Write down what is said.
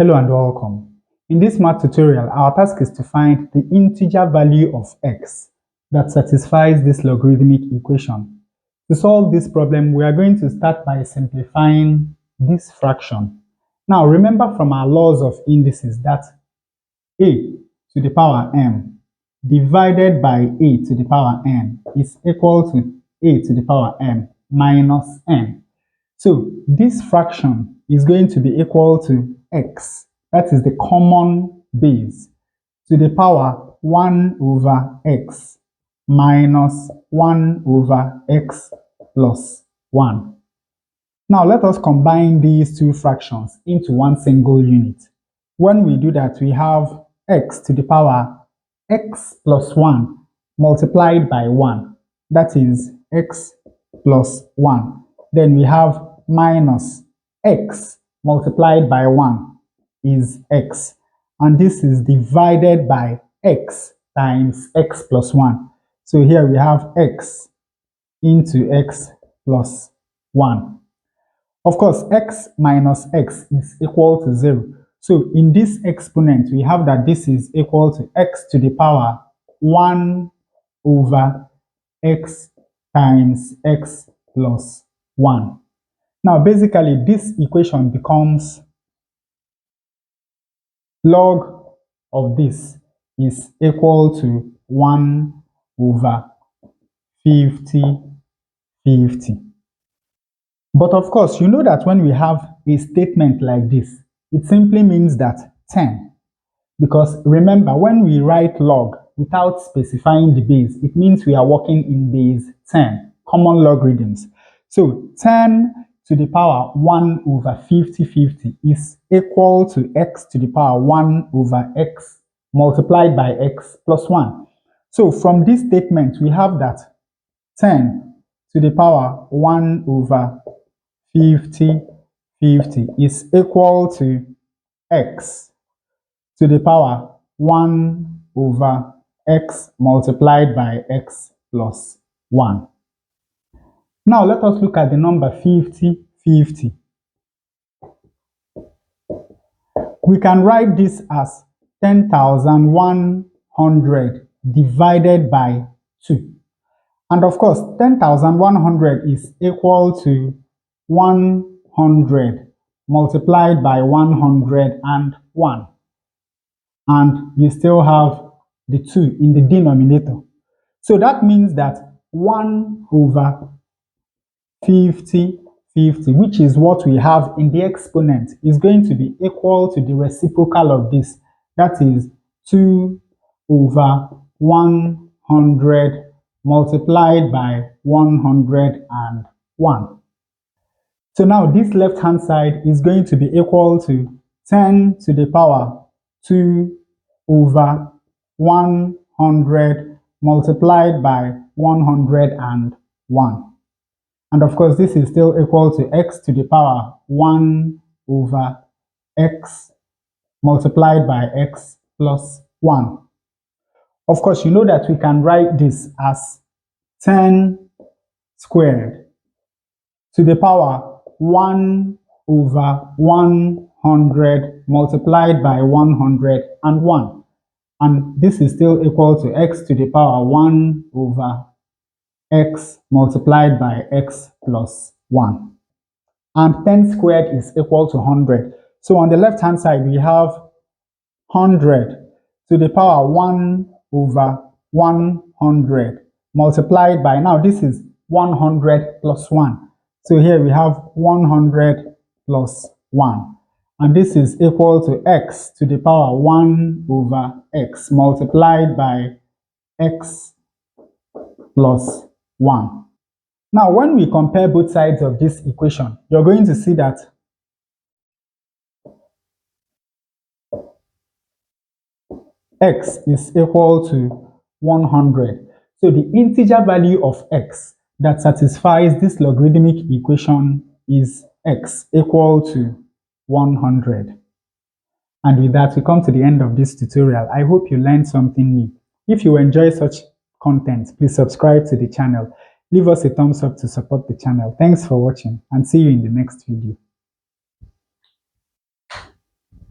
Hello and welcome. In this math tutorial, our task is to find the integer value of x that satisfies this logarithmic equation. To solve this problem, we are going to start by simplifying this fraction. Now, remember from our laws of indices that a to the power m divided by a to the power n is equal to a to the power m minus n. So this fraction is going to be equal to x, that is the common base, to the power 1 over x minus 1 over x plus 1. Now let us combine these two fractions into one single unit. When we do that, we have x to the power x plus 1 multiplied by 1, that is x plus 1. Then we have minus x multiplied by 1 is x, and this is divided by x times x plus 1. So here we have x into x plus 1. Of course, x minus x is equal to 0. So in this exponent, we have that this is equal to x to the power 1 over x times x plus 1. Now, basically, this equation becomes log of this is equal to 1 over 50, 50. But of course, you know that when we have a statement like this, it simply means that 10. Because remember, when we write log without specifying the base, it means we are working in base 10, common logarithms. So 10 to the power 1 over 50, 50 is equal to x to the power 1 over x multiplied by x plus 1. So from this statement, we have that 10 to the power 1 over 50, 50 is equal to x to the power 1 over x multiplied by x plus 1. Now let us look at the number 50, 50. We can write this as 10,100 divided by 2. And of course, 10,100 is equal to 100 multiplied by 101. And you still have the 2 in the denominator. So that means that 1 over 50, 50, which is what we have in the exponent, is going to be equal to the reciprocal of this. That is 2 over 100 multiplied by 101. So now this left-hand side is going to be equal to 10 to the power 2 over 100 multiplied by 101. And of course, this is still equal to x to the power 1 over x multiplied by x plus 1. Of course, you know that we can write this as 10 squared to the power 1 over 100 multiplied by 101. And this is still equal to x to the power 1 over x multiplied by x plus 1. And 10 squared is equal to 100. So on the left-hand side, we have 100 to the power 1 over 100 multiplied by, now this is 100 plus 1. So here we have 100 plus 1. And this is equal to x to the power 1 over x multiplied by x plus 1. Now, when we compare both sides of this equation, you're going to see that x is equal to 100. So the integer value of x that satisfies this logarithmic equation is x equal to 100. And with that, we come to the end of this tutorial. I hope you learned something new. If you enjoy such content, please subscribe to the channel. Leave us a thumbs up to support the channel. Thanks for watching and see you in the next video.